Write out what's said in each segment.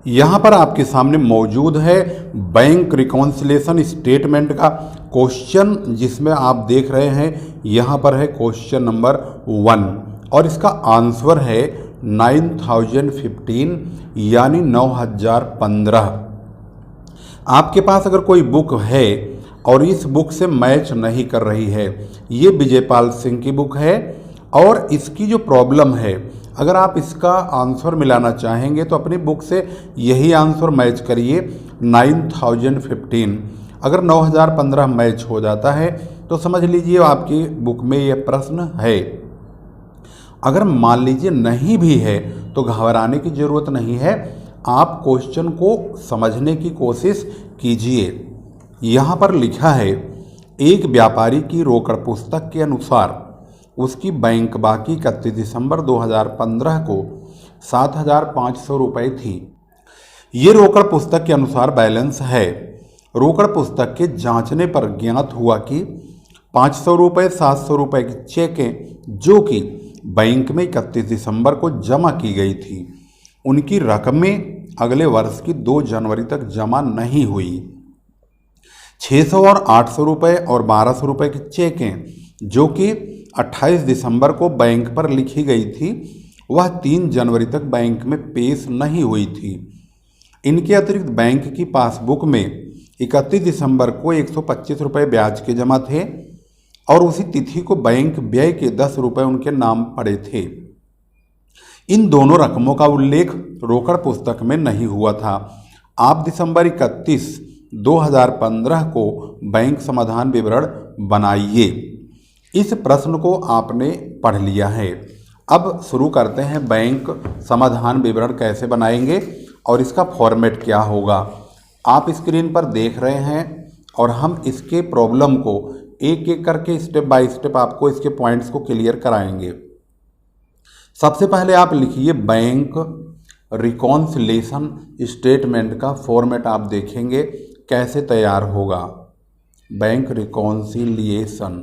यहाँ पर आपके सामने मौजूद है बैंक रिकॉन्सिलेशन स्टेटमेंट का क्वेश्चन, जिसमें आप देख रहे हैं यहाँ पर है क्वेश्चन नंबर 1 और इसका आंसर है 9015 यानी 9015। आपके पास अगर कोई बुक है और इस बुक से मैच नहीं कर रही है, ये विजयपाल सिंह की बुक है और इसकी जो प्रॉब्लम है, अगर आप इसका आंसर मिलाना चाहेंगे तो अपनी बुक से यही आंसर मैच करिए 9015। अगर 9015 मैच हो जाता है तो समझ लीजिए आपकी बुक में यह प्रश्न है। अगर मान लीजिए नहीं भी है तो घबराने की ज़रूरत नहीं है, आप क्वेश्चन को समझने की कोशिश कीजिए। यहाँ पर लिखा है, एक व्यापारी की रोकड़ पुस्तक के अनुसार उसकी बैंक बाकी 31 दिसंबर 2015 को 7,500 रुपये थी। ये रोकड़ पुस्तक के अनुसार बैलेंस है। रोकड़ पुस्तक के जांचने पर ज्ञात हुआ कि 500 रुपये 700 रुपये की चेकें जो कि बैंक में 31 दिसंबर को जमा की गई थी, उनकी रकमें अगले वर्ष की 2 जनवरी तक जमा नहीं हुई। 600 और 800 रुपये और 1200 रुपये की चेकें जो कि 28 दिसंबर को बैंक पर लिखी गई थी, वह 3 जनवरी तक बैंक में पेश नहीं हुई थी। इनके अतिरिक्त बैंक की पासबुक में 31 दिसंबर को 125 रुपये ब्याज के जमा थे और उसी तिथि को बैंक व्यय के 10 रुपये उनके नाम पड़े थे। इन दोनों रकमों का उल्लेख रोकड़ पुस्तक में नहीं हुआ था। आप दिसंबर 31, 2015 को बैंक समाधान विवरण बनाइए। इस प्रश्न को आपने पढ़ लिया है। अब शुरू करते हैं, बैंक समाधान विवरण कैसे बनाएंगे और इसका फॉर्मेट क्या होगा। आप स्क्रीन पर देख रहे हैं और हम इसके प्रॉब्लम को एक एक करके स्टेप बाय स्टेप आपको इसके पॉइंट्स को क्लियर कराएंगे। सबसे पहले आप लिखिए बैंक रिकॉन्सिलेशन स्टेटमेंट का फॉर्मेट आप देखेंगे कैसे तैयार होगा। बैंक रिकॉन्सिलिएशन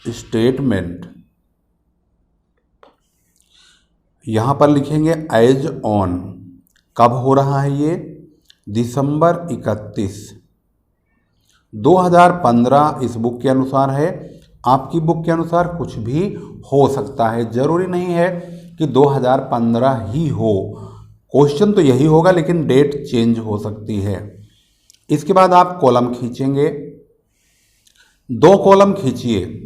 स्टेटमेंट, यहाँ पर लिखेंगे एज ऑन, कब हो रहा है ये, दिसंबर 31, 2015 इस बुक के अनुसार है। आपकी बुक के अनुसार कुछ भी हो सकता है, ज़रूरी नहीं है कि 2015 ही हो। क्वेश्चन तो यही होगा लेकिन डेट चेंज हो सकती है। इसके बाद आप कॉलम खींचेंगे, 2 कॉलम खींचिए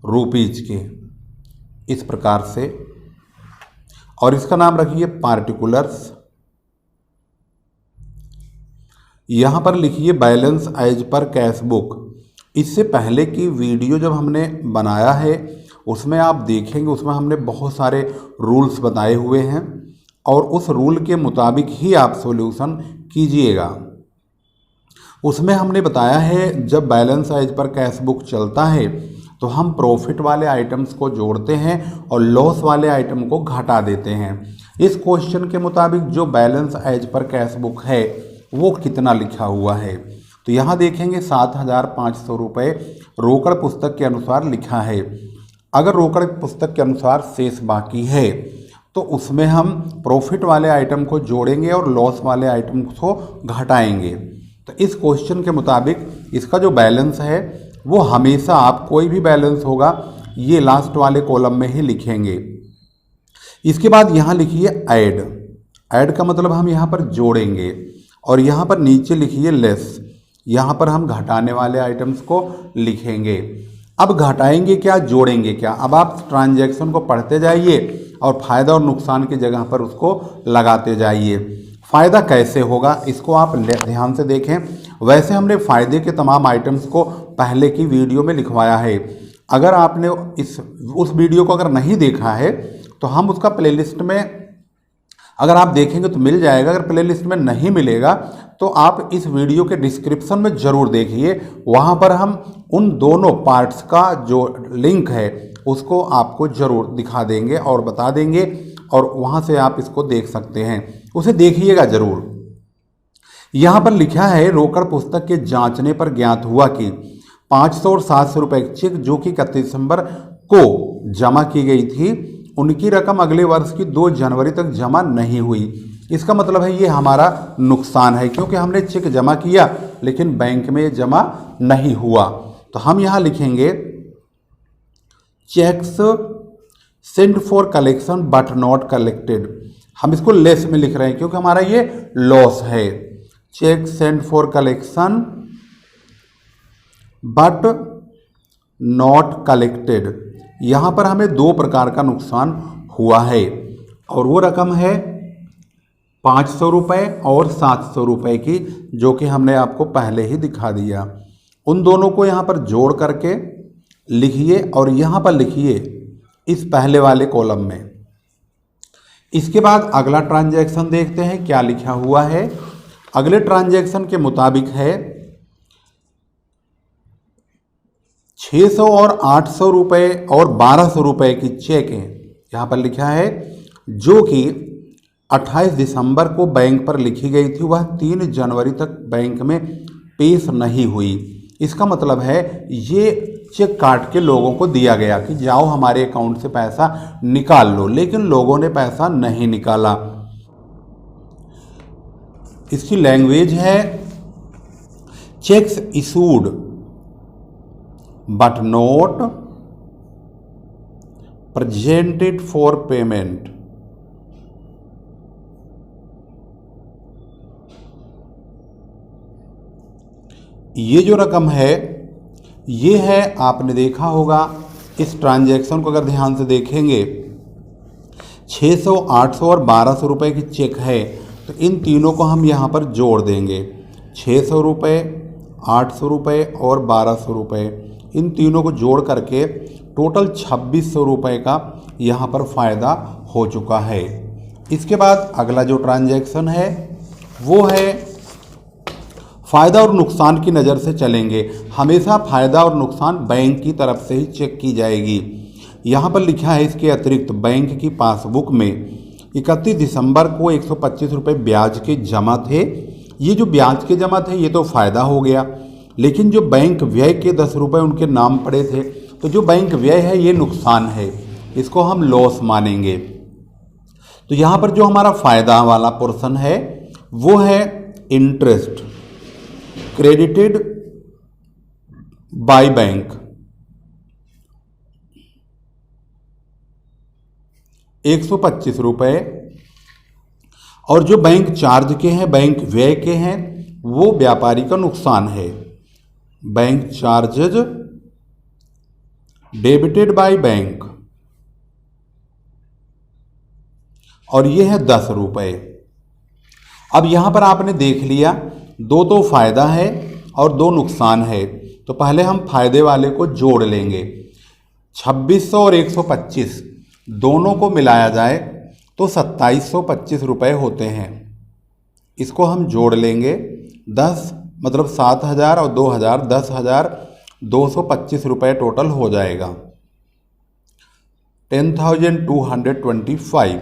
रुपीज के इस प्रकार से और इसका नाम रखिए पार्टिकुलर्स। यहाँ पर लिखिए balance as per cash book. इससे पहले की वीडियो जब हमने बनाया है उसमें आप देखेंगे, उसमें हमने बहुत सारे रूल्स बताए हुए हैं और उस रूल के मुताबिक ही आप सॉल्यूशन कीजिएगा। उसमें हमने बताया है जब balance as per cash book चलता है तो हम प्रॉफिट वाले आइटम्स को जोड़ते हैं और लॉस वाले आइटम को घटा देते हैं। इस क्वेश्चन के मुताबिक जो balance as per cash book है वो कितना लिखा हुआ है, तो यहाँ देखेंगे 7,500 रुपये रोकड़ पुस्तक के अनुसार लिखा है। अगर रोकड़ पुस्तक के अनुसार शेष बाकी है तो उसमें हम प्रॉफिट वाले आइटम को जोड़ेंगे और लॉस वाले आइटम को घटाएंगे। तो इस क्वेश्चन के मुताबिक इसका जो बैलेंस है वो हमेशा, आप कोई भी बैलेंस होगा ये लास्ट वाले कॉलम में ही लिखेंगे। इसके बाद यहाँ लिखिए ऐड। ऐड का मतलब हम यहाँ पर जोड़ेंगे और यहाँ पर नीचे लिखिए लेस, यहाँ पर हम घटाने वाले आइटम्स को लिखेंगे। अब घटाएंगे क्या, जोड़ेंगे क्या, अब आप ट्रांजैक्शन को पढ़ते जाइए और फ़ायदा और नुकसान की जगह पर उसको लगाते जाइए। फ़ायदा कैसे होगा इसको आप ध्यान से देखें। वैसे हमने फ़ायदे के तमाम आइटम्स को पहले की वीडियो में लिखवाया है। अगर आपने उस वीडियो को अगर नहीं देखा है तो हम उसका प्लेलिस्ट में अगर आप देखेंगे तो मिल जाएगा। अगर प्लेलिस्ट में नहीं मिलेगा तो आप इस वीडियो के डिस्क्रिप्शन में ज़रूर देखिए, वहाँ पर हम उन दोनों पार्ट्स का जो लिंक है उसको आपको ज़रूर दिखा देंगे और बता देंगे और वहाँ से आप इसको देख सकते हैं, उसे देखिएगा ज़रूर। यहाँ पर लिखा है रोकड़ पुस्तक के जांचने पर ज्ञात हुआ कि 500 और 700 रुपये की चेक जो कि 31 दिसंबर को जमा की गई थी, उनकी रकम अगले वर्ष की 2 जनवरी तक जमा नहीं हुई। इसका मतलब है ये हमारा नुकसान है, क्योंकि हमने चेक जमा किया लेकिन बैंक में जमा नहीं हुआ। तो हम यहाँ लिखेंगे cheques send for collection but not collected. हम इसको लेस में लिख रहे हैं क्योंकि हमारा ये लॉस है। Cheque send for collection but not collected, यहाँ पर हमें 2 प्रकार का नुकसान हुआ है और वो रकम है 500 रुपये और 700 रुपये की, जो कि हमने आपको पहले ही दिखा दिया। उन दोनों को यहाँ पर जोड़ करके लिखिए और यहाँ पर लिखिए इस पहले वाले कॉलम में। इसके बाद अगला ट्रांजैक्शन देखते हैं क्या लिखा हुआ है। अगले ट्रांजैक्शन के मुताबिक है 600 और 800 रुपये और 1200 रुपये की चेकें यहाँ पर लिखा है, जो कि 28 दिसंबर को बैंक पर लिखी गई थी, वह 3 जनवरी तक बैंक में पेश नहीं हुई। इसका मतलब है ये चेक काट के लोगों को दिया गया कि जाओ हमारे अकाउंट से पैसा निकाल लो, लेकिन लोगों ने पैसा नहीं निकाला। इसकी लैंग्वेज है cheques issued but not presented for payment. ये जो रकम है ये है, आपने देखा होगा इस ट्रांजैक्शन को अगर ध्यान से देखेंगे 600, 800 और 1200 रुपये की चेक है, तो इन तीनों को हम यहाँ पर जोड़ देंगे। 600 रुपये, 800 रुपये और 1200 रुपये, इन तीनों को जोड़ करके टोटल 2600 रुपये का यहाँ पर फ़ायदा हो चुका है। इसके बाद अगला जो ट्रांजैक्शन है वो है फ़ायदा और नुकसान की नज़र से चलेंगे। हमेशा फ़ायदा और नुकसान बैंक की तरफ से ही चेक की जाएगी। यहाँ पर लिखा है इसके अतिरिक्त बैंक की पासबुक में 31 दिसंबर को 125 रुपये ब्याज के जमा थे। ये जो ब्याज के जमा थे ये तो फ़ायदा हो गया, लेकिन जो बैंक व्यय के 10 रुपये उनके नाम पड़े थे, तो जो बैंक व्यय है ये नुकसान है, इसको हम लॉस मानेंगे। तो यहाँ पर जो हमारा फ़ायदा वाला पोर्शन है वो है इंटरेस्ट क्रेडिटेड बाय बैंक 125 रुपये, और जो बैंक चार्ज के हैं, बैंक व्यय के हैं, वो व्यापारी का नुकसान है। Bank charges debited by bank, और ये है 10 रुपये। अब यहाँ पर आपने देख लिया 2 तो फ़ायदा है और 2 नुकसान है, तो पहले हम फ़ायदे वाले को जोड़ लेंगे। 2600 और 125 दोनों को मिलाया जाए तो 2725 रुपये होते हैं। इसको हम जोड़ लेंगे 10 मतलब 7000 और 2000 10,225 रुपये टोटल हो जाएगा 10,225।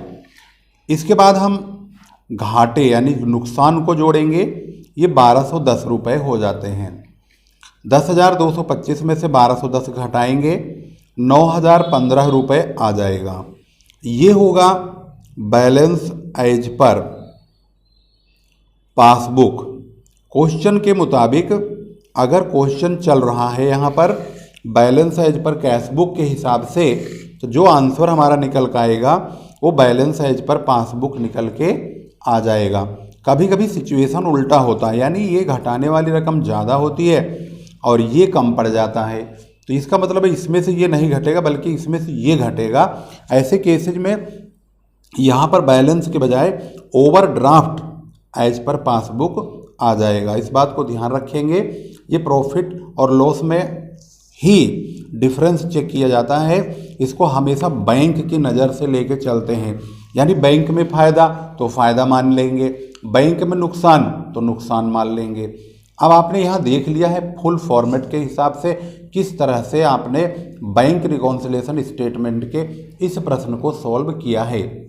इसके बाद हम घाटे यानी नुकसान को जोड़ेंगे, ये 1210 रुपये हो जाते हैं। 10,225 में से 1210 घटाएंगे 9,015 रुपये आ जाएगा। ये होगा balance as per passbook. Question के मुताबिक अगर क्वेश्चन चल रहा है यहाँ पर balance as per cash book के हिसाब से, तो जो आंसर हमारा निकल कर आएगा वो बैलेंस एज पर पासबुक निकल के आ जाएगा। कभी कभी सिचुएशन उल्टा होता है, यानी ये घटाने वाली रकम ज़्यादा होती है और ये कम पड़ जाता है, तो इसका मतलब है इसमें से ये नहीं घटेगा बल्कि इसमें से ये घटेगा। ऐसे केसेज में यहाँ पर बैलेंस के बजाय ओवरड्राफ्ट एज पर पासबुक आ जाएगा। इस बात को ध्यान रखेंगे। ये प्रॉफिट और लॉस में ही डिफरेंस चेक किया जाता है, इसको हमेशा बैंक की नज़र से लेके चलते हैं। यानी बैंक में फ़ायदा तो फ़ायदा मान लेंगे, बैंक में नुकसान तो नुकसान मान लेंगे। अब आपने यहाँ देख लिया है फुल फॉर्मेट के हिसाब से किस तरह से आपने बैंक रिकॉन्सिलिएशन स्टेटमेंट के इस प्रश्न को सॉल्व किया है।